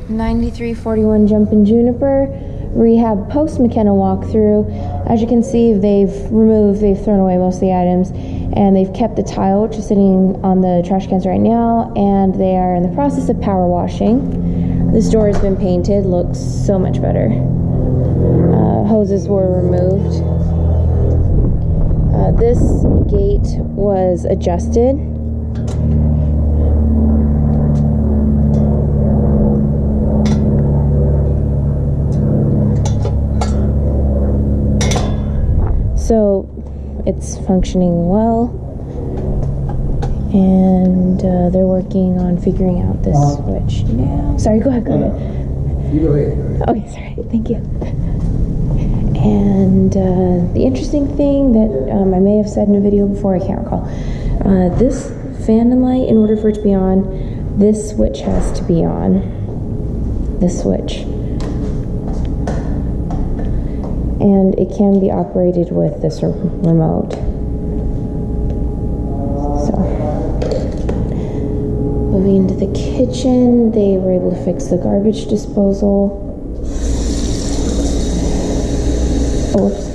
9341 Jumpin Juniper rehab post Mckenna walkthrough. As you can see, they've thrown away most of the items, and they've kept the tile, which is sitting on the trash cans right now, and they are in the process of power washing. This door has been painted, looks so much better. Hoses were removed. This gate was adjusted. So it's functioning well, and they're working on figuring out this switch now. Sorry, go ahead. You go ahead. Okay, sorry, thank you. And the interesting thing that I may have said in a video before, I can't recall, this fan and light, in order for it to be on, this switch has to be on. This switch. And it can be operated with this remote. So, moving into the kitchen, they were able to fix the garbage disposal. Oh, whoops.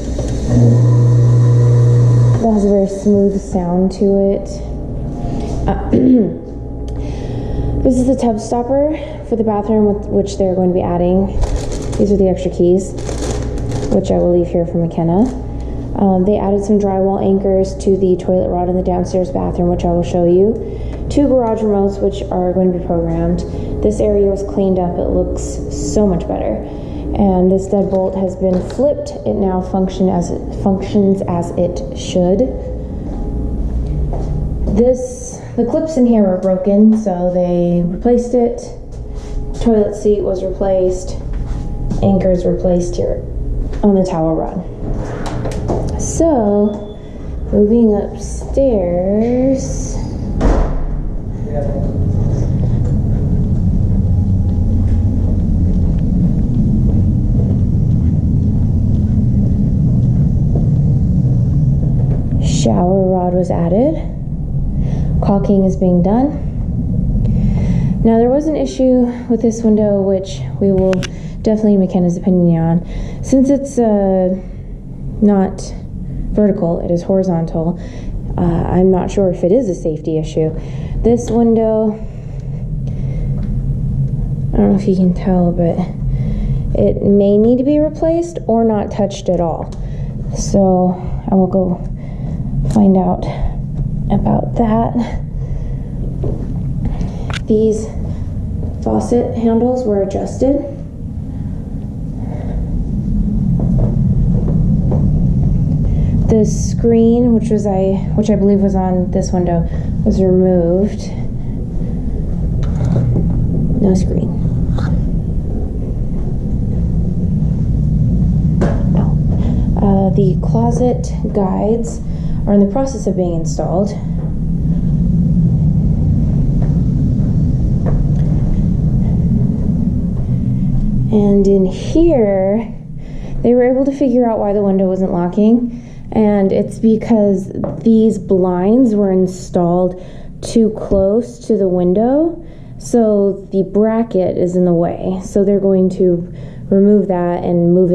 That has a very smooth sound to it. This is the tub stopper for the bathroom, which they're going to be adding. These are the extra keys, which I will leave here for Mckenna. They added some drywall anchors to the toilet rod in the downstairs bathroom, which I will show you. 2 garage remotes, which are going to be programmed. This area was cleaned up. It looks so much better. And this deadbolt has been flipped. It now functions as it should. The clips in here were broken, so they replaced it. Toilet seat was replaced. Anchors replaced here on the towel rod. So, moving upstairs. Shower rod was added. Caulking is being done. Now, there was an issue with this window, which we will definitely need Mckenna's opinion on. Since it's not vertical, it is horizontal. I'm not sure if it is a safety issue. This window, I don't know if you can tell, but it may need to be replaced or not touched at all. So I will go find out about that. These faucet handles were adjusted. The screen, which I believe was on this window, was removed. No screen. The closet guides are in the process of being installed. And in here, they were able to figure out why the window wasn't locking. And it's because these blinds were installed too close to the window, so the bracket is in the way. So they're going to remove that and move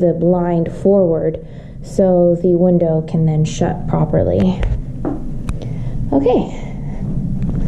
the blind forward so the window can then shut properly. Okay.